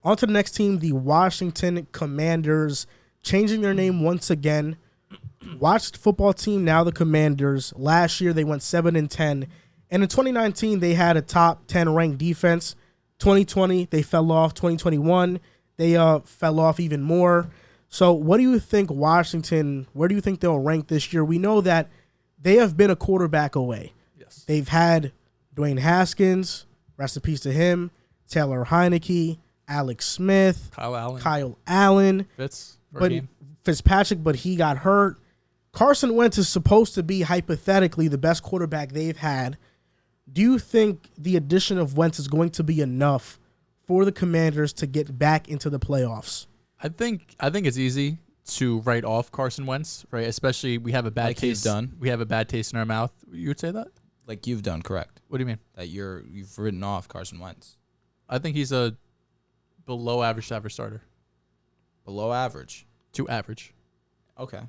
On to the next team, the Washington Commanders, changing their name once again. Watched football team, now the Commanders. Last year they went 7-10, and in 2019 they had a top 10 ranked defense. 2020 they fell off. 2021 they fell off even more. So what do you think Washington? Where do you think they'll rank this year? We know that they have been a quarterback away. Yes, they've had Dwayne Haskins, rest in peace to him, Taylor Heineke, Alex Smith, Kyle Allen, but Fitzpatrick, but he got hurt. Carson Wentz is supposed to be hypothetically the best quarterback they've had. Do you think the addition of Wentz is going to be enough for the Commanders to get back into the playoffs? I think it's easy to write off Carson Wentz, right? Especially we have a bad taste. We have a bad taste in our mouth. You would say that? Like you've done, correct. What do you mean? That you've written off Carson Wentz. I think he's a below average starter. Below average to average. Okay.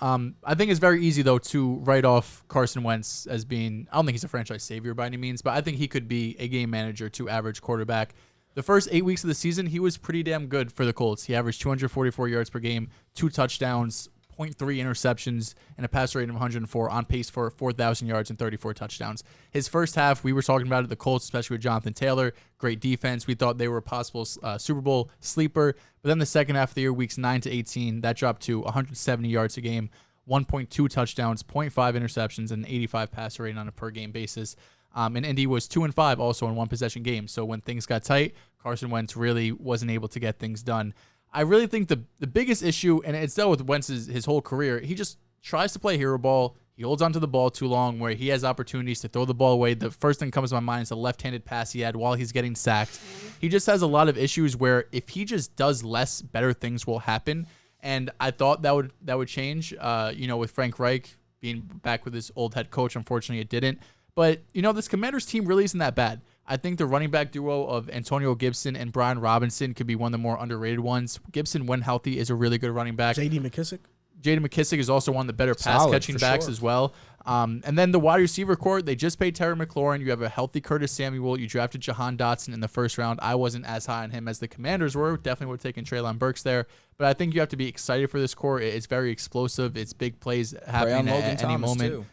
I think it's very easy though to write off Carson Wentz as being. I don't think he's a franchise savior by any means, but I think he could be a game manager to average quarterback. The first 8 weeks of the season, he was pretty damn good for the Colts. He averaged 244 yards per game, 2 touchdowns, 0.3 interceptions, and a passer rating of 104, on pace for 4,000 yards and 34 touchdowns. His first half, we were talking about it, the Colts, especially with Jonathan Taylor, great defense. We thought they were a possible Super Bowl sleeper. But then the second half of the year, weeks 9 to 18, that dropped to 170 yards a game, 1.2 touchdowns, 0.5 interceptions, and an 85 passer rating on a per-game basis. And Indy was 2-5 also in one-possession games. So when things got tight, Carson Wentz really wasn't able to get things done. I really think the biggest issue, and it's dealt with Wentz his whole career, he just tries to play hero ball. He holds onto the ball too long where he has opportunities to throw the ball away. The first thing that comes to my mind is the left-handed pass he had while he's getting sacked. He just has a lot of issues where if he just does less, better things will happen. And I thought that would change, with Frank Reich being back with his old head coach. Unfortunately, it didn't. But, this Commanders team really isn't that bad. I think the running back duo of Antonio Gibson and Brian Robinson could be one of the more underrated ones. Gibson, when healthy, is a really good running back. J.D. McKissick is also one of the better pass-catching backs as well. And then the wide receiver core, they just paid Terry McLaurin. You have a healthy Curtis Samuel. You drafted Jahan Dotson in the first round. I wasn't as high on him as the Commanders were. Definitely would have taken Treylon Burks there. But I think you have to be excited for this core. It's very explosive. It's big plays happening at any moment.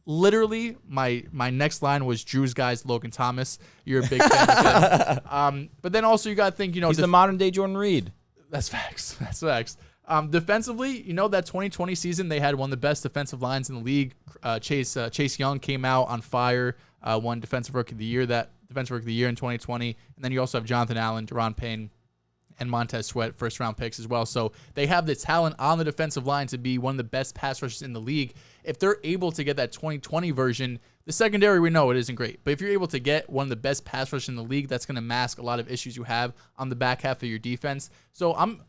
Literally, my next line was Drew's guys, Logan Thomas. You're a big fan of him. But then also you got to think, he's the modern-day Jordan Reed. That's facts. Defensively, that 2020 season, they had one of the best defensive lines in the league. Chase Young came out on fire, won Defensive Rookie of the Year in 2020. And then you also have Jonathan Allen, Deron Payne, and Montez Sweat, first-round picks as well. So they have the talent on the defensive line to be one of the best pass rushers in the league. If they're able to get that 2020 version, the secondary, we know it isn't great. But if you're able to get one of the best pass rushers in the league, that's going to mask a lot of issues you have on the back half of your defense. So I'm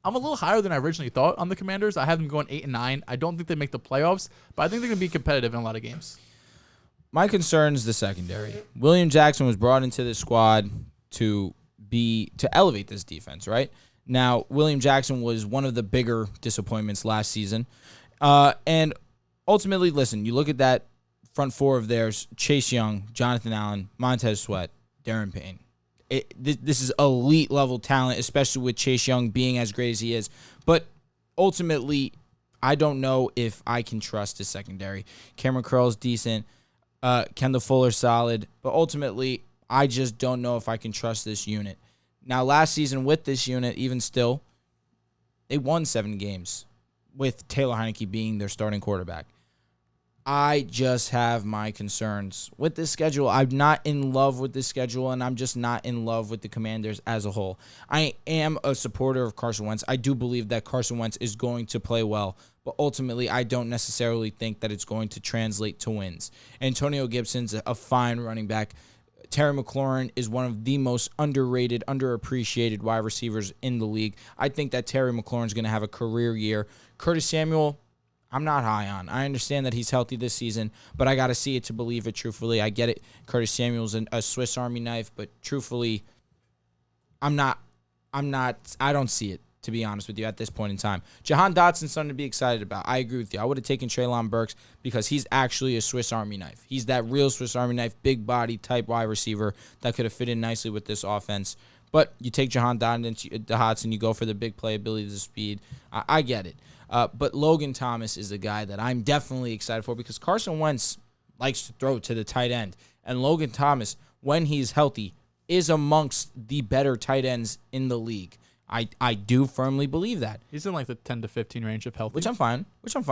a little higher than I originally thought on the Commanders. I have them going 8-9. I don't think they make the playoffs, but I think they're going to be competitive in a lot of games. My concern is the secondary. William Jackson was brought into this squad to elevate this defense, right? Now, William Jackson was one of the bigger disappointments last season. And ultimately, listen, you look at that front four of theirs, Chase Young, Jonathan Allen, Montez Sweat, Darren Payne. This is elite level talent, especially with Chase Young being as great as he is. But ultimately, I don't know if I can trust his secondary. Cameron Curl's decent. Kendall Fuller's solid. But ultimately, I just don't know if I can trust this unit. Now, last season with this unit, even still, they won 7 games with Taylor Heineke being their starting quarterback. I just have my concerns with this schedule. I'm not in love with this schedule, and I'm just not in love with the Commanders as a whole. I am a supporter of Carson Wentz. I do believe that Carson Wentz is going to play well, but ultimately I don't necessarily think that it's going to translate to wins. Antonio Gibson's a fine running back. Terry McLaurin is one of the most underrated, underappreciated wide receivers in the league. I think that Terry McLaurin's going to have a career year. Curtis Samuel, I'm not high on. I understand that he's healthy this season, but I got to see it to believe it, truthfully. I get it. Curtis Samuel's a Swiss Army knife, but truthfully, I don't see it, to be honest with you, at this point in time. Jahan Dotson's something to be excited about. I agree with you. I would have taken Treylon Burks because he's actually a Swiss Army knife. He's that real Swiss Army knife, big body type wide receiver that could have fit in nicely with this offense. But you take Jahan Dotson, you go for the big playability, the speed. I get it. But Logan Thomas is the guy that I'm definitely excited for because Carson Wentz likes to throw to the tight end. And Logan Thomas, when he's healthy, is amongst the better tight ends in the league. I do firmly believe that. He's in like the 10 to 15 range of healthy. Which I'm fine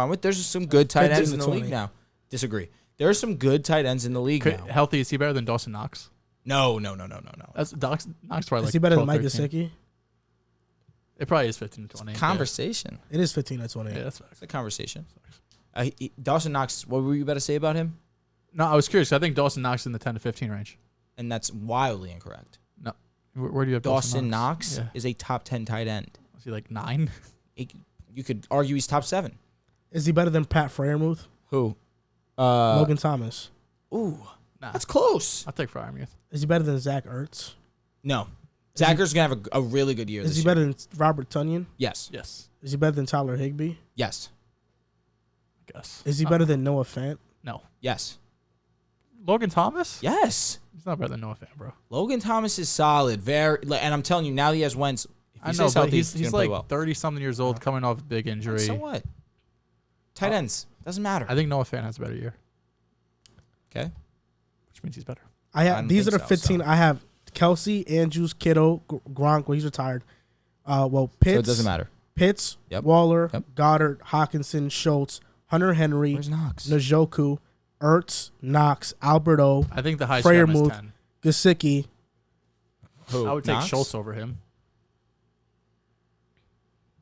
with. There's some good tight ends in the league now. Disagree. There are some good tight ends in the league now. Healthy, is he better than Dawson Knox? No. That's Knox probably Is he better than Mike Gesicki? It probably is 15 to 20. It's conversation. It is 15 to 20. Yeah, that's It's a conversation. Dawson Knox, what were you about to say about him? No, I was curious. I think Dawson Knox is in the 10 to 15 range. And that's wildly incorrect. No. Where do you have Dawson Knox is a top 10 tight end. Is he like 9? You could argue he's top 7. Is he better than Pat Freiermuth? Who? Logan Thomas. Ooh, Nah. that's close. I'll take Freiermuth. Is he better than Zach Ertz? No. Zach's going to have a really good year Is this he year. better than Robert Tonyan? Yes. Yes. Is he better than Tyler Higbee? Yes. I guess. Is he better than Noah Fant? No. Yes. Logan Thomas? Yes. He's not better than Noah Fant, bro. Logan Thomas is solid. And I'm telling you, now that he has Wentz, if he stays healthy, he's gonna like play well. 30-something years old, coming off a big injury. So what? Tight ends. Doesn't matter. I think Noah Fant has a better year, Okay. which means he's better. These are the 15. I have Kelsey, Andrews, Kittle, Gronk. Well, he's retired. Pitts. So it doesn't matter. Pitts, Yep. Waller, Yep. Goddard, Hawkinson, Schultz, Hunter Henry, Where's Knox? Njoku, Ertz, Knox, Alberto, I think the highest grab is Freiermuth, 10. Gesicki. Who? I would take Knox? Schultz over him.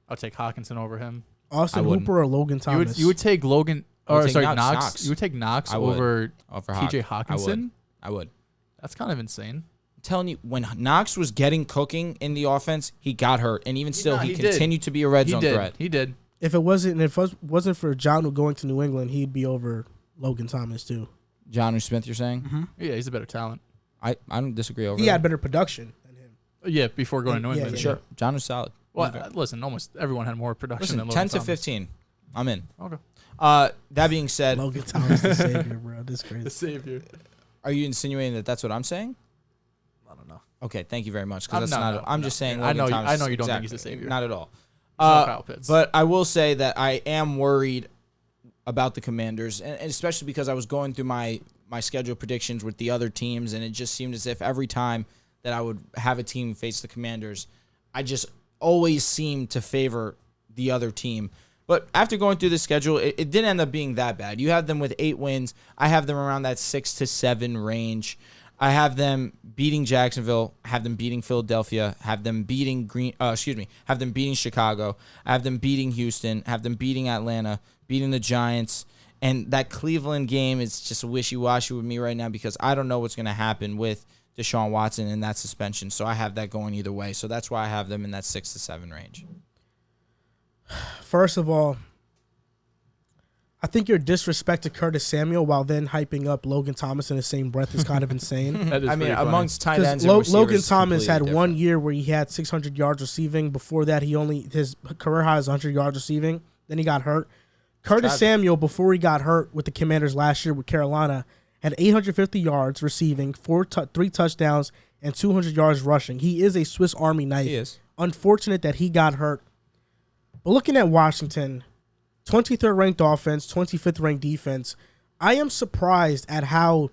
I would take Hawkinson over him. Austin I wouldn't. Hooper or Logan Thomas? You would take Logan, I would or take sorry, Knox. You would take Knox I would. over For TJ Hawk. Hawkinson? I would. That's kind of insane. I'm telling you, when Knox was getting cooking in the offense, he got hurt. And even still, he continued to be a red zone threat. He did. If it wasn't for John going to New England, he'd be over Logan Thomas too. Johnu Smith, you're saying? Yeah, he's a better talent. I don't disagree over He that. had better production than him. Yeah, before going to New Yeah, England. yeah. Sure. Johnu's solid. Well, listen, almost everyone had more production than Listen, Logan 10 to Thomas. 15. I'm in. Okay. That being said, Logan Thomas, the savior, bro. This is The crazy. savior. are you insinuating that that's what I'm saying? I don't know. Okay, thank you very much. Because that's No, not. I'm no. just saying. I Logan know you- Thomas I know you don't think exactly, he's the savior. Not at all. not Kyle Pitts. But I will say that I am worried about the Commanders, and especially because I was going through my schedule predictions with the other teams, and it just seemed as if every time that I would have a team face the Commanders, I just always seemed to favor the other team. But after going through the schedule, it didn't end up being that bad. You have them with 8 wins. I have them around that 6 to 7 range. I have them beating Jacksonville, have them beating Philadelphia, have them beating have them beating Chicago, I have them beating Houston, have them beating Atlanta, beating the Giants. And that Cleveland game is just wishy-washy with me right now because I don't know what's going to happen with Deshaun Watson and that suspension. So I have that going either way. So that's why I have them in that 6 to 7 range. First of all, I think your disrespect to Curtis Samuel while then hyping up Logan Thomas in the same breath is kind of insane. That is I mean, pretty funny. amongst tight Because ends and receivers, Logan it's Thomas had completely 1 different. year where he had 600 yards receiving. Before that, his career high is 100 yards receiving. Then he got hurt. Curtis tragic. Samuel, before he got hurt with the Commanders last year with Carolina, had 850 yards receiving, 3 touchdowns, and 200 yards rushing. He is a Swiss Army knife. He is. Unfortunate that he got hurt. But looking at Washington, 23rd ranked offense, 25th ranked defense, I am surprised at how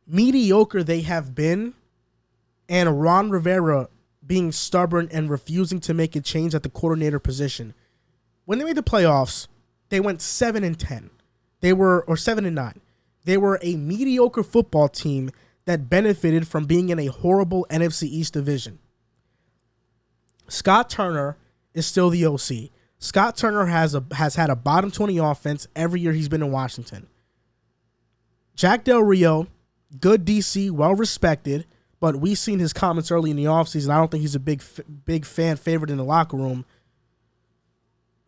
mediocre they have been, and Ron Rivera being stubborn and refusing to make a change at the coordinator position. When they made the playoffs, they went 7-10. Or 7-9. They were a mediocre football team that benefited from being in a horrible NFC East division. Scott Turner is still the OC. Scott Turner has had a bottom 20 offense every year he's been in Washington. Jack Del Rio, good DC, well respected, but we've seen his comments early in the offseason. I don't think he's a big fan favorite in the locker room.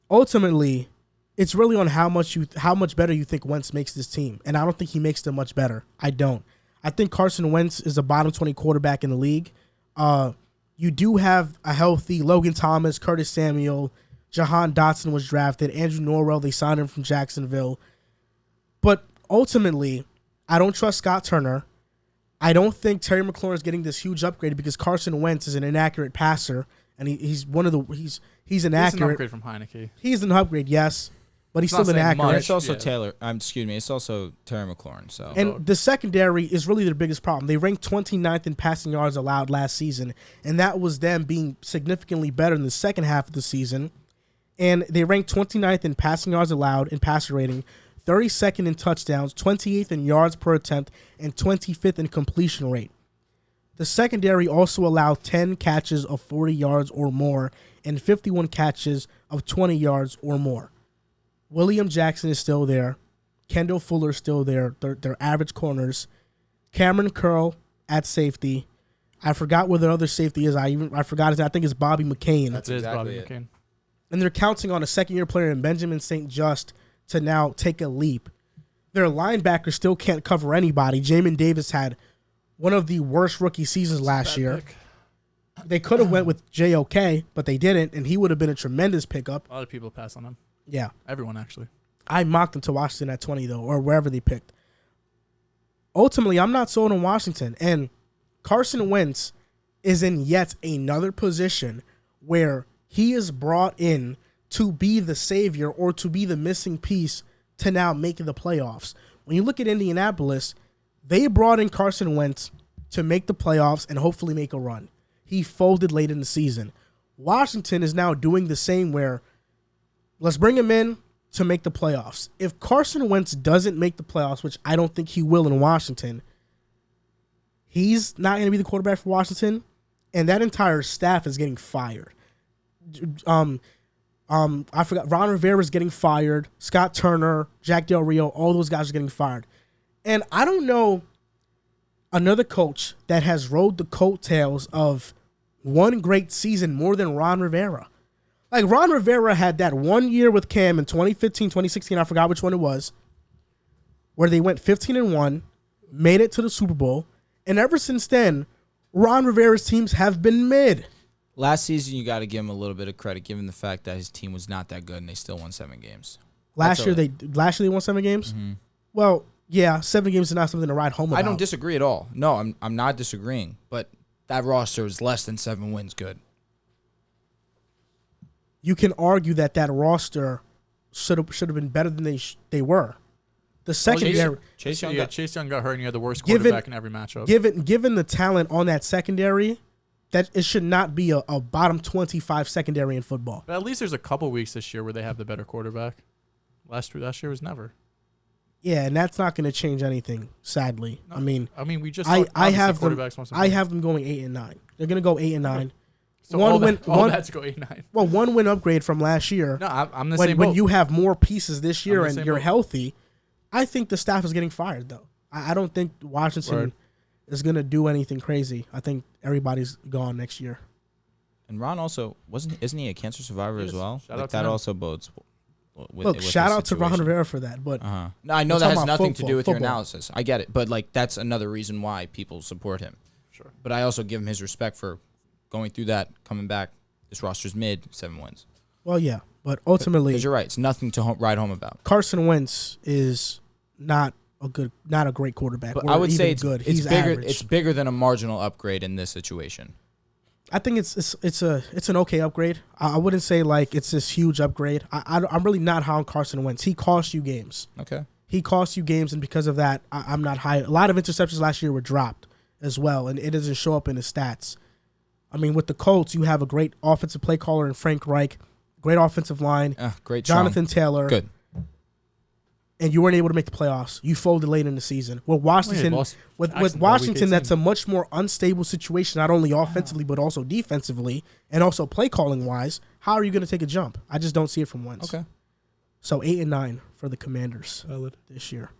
Ultimately, it's really on how much better you think Wentz makes this team, and I don't think he makes them much better. I don't. I think Carson Wentz is a bottom 20 quarterback in the league. You do have a healthy Logan Thomas, Curtis Samuel, Jahan Dotson was drafted, Andrew Norwell, they signed him from Jacksonville. But ultimately, I don't trust Scott Turner. I don't think Terry McLaurin is getting this huge upgrade because Carson Wentz is an inaccurate passer, and he's inaccurate. He's an upgrade from Heineke. He's an upgrade, yes, but he's It's not still saying inaccurate. much. It's also Yeah. It's also Terry McLaurin. So And the secondary is really their biggest problem. They ranked 29th in passing yards allowed last season, and that was them being significantly better in the second half of the season. And they ranked 29th in passing yards allowed in passer rating, 32nd in touchdowns, 28th in yards per attempt, and 25th in completion rate. The secondary also allowed 10 catches of 40 yards or more and 51 catches of 20 yards or more. William Jackson is still there. Kendall Fuller is still there. They're average corners. Cameron Curl at safety. I forgot where the other safety is. I forgot his. I think it's Bobby McCain. That's It is exactly Bobby it. McCain. And they're counting on a second-year player in Benjamin St. Just to now take a leap. Their linebacker still can't cover anybody. Jamin Davis had one of the worst rookie seasons last year. Pick. They could have went with JOK, but they didn't, and he would have been a tremendous pickup. A lot of people pass on him. Yeah. Everyone, actually. I mocked him to Washington at 20, though, or wherever they picked. Ultimately, I'm not sold on Washington. And Carson Wentz is in yet another position where he is brought in to be the savior or to be the missing piece to now make the playoffs. When you look at Indianapolis, they brought in Carson Wentz to make the playoffs and hopefully make a run. He folded late in the season. Washington is now doing the same where let's bring him in to make the playoffs. If Carson Wentz doesn't make the playoffs, which I don't think he will in Washington, he's not going to be the quarterback for Washington, and that entire staff is getting fired. I forgot. Ron Rivera is getting fired. Scott Turner, Jack Del Rio, all those guys are getting fired. And I don't know another coach that has rode the coattails of one great season more than Ron Rivera. Like, Ron Rivera had that 1 year with Cam in 2015, 2016, I forgot which one it was, where they went 15-1, made it to the Super Bowl, and ever since then, Ron Rivera's teams have been mid. last season, you got to give him a little bit of credit, given the fact that his team was not that good and they still won 7 games. Last year they won 7 games? Mm-hmm. Well, yeah, 7 games is not something to ride home about. I don't disagree at all. No, I'm not disagreeing. But that roster is less than 7 wins good. You can argue that roster should have been better than they were. The secondary, Chase Young got hurt and you had the worst quarterback in every matchup. given the talent on that secondary, that it should not be a bottom 25 secondary in football. But at least there's a couple weeks this year where they have the better quarterback. Last year was never. Yeah, and that's not going to change anything. Sadly, No, I mean, we just I have them. quarterbacks once I have them going 8-9. They're going to go 8-9. so one all win. that's go 8-9. Well, 1 win upgrade from last year. No, I'm the when same when boat. you have more pieces this year I'm the and same you're boat. healthy, I think the staff is getting fired though. I don't think Washington Word. is going to do anything crazy. I think everybody's gone next year. And Ron also isn't he a cancer survivor He as is. well? Shout Like out to that him. also bodes. Look, shout out to Ron Rivera for that. But No, I know We're that has talking about nothing to do with your football. analysis. I get it, but like that's another reason why people support him. Sure. But I also give him his respect for going through that, coming back. This roster's mid, 7 wins. well, yeah. But ultimately, Because you're right, it's nothing to write home about. Carson Wentz is not a great quarterback. But or I would even say it's good. it's He's bigger. average. It's bigger than a marginal upgrade in this situation. I think it's an okay upgrade. I wouldn't say like it's this huge upgrade. I'm really not high on Carson Wentz. He cost you games. Okay. He cost you games, and because of that, I'm not high. A lot of interceptions last year were dropped as well, and it doesn't show up in the stats. I mean, with the Colts, you have a great offensive play caller in Frank Reich, great offensive line, Great. Jonathan Taylor, Good. and you weren't able to make the playoffs. You folded late in the season. With Washington, lost with Jacksonville Washington, week that's 18. a much more unstable situation, not only offensively but also defensively, and also play calling wise. How are you going to take a jump? I just don't see it from Wentz. Okay. So 8-9 for the Commanders this year.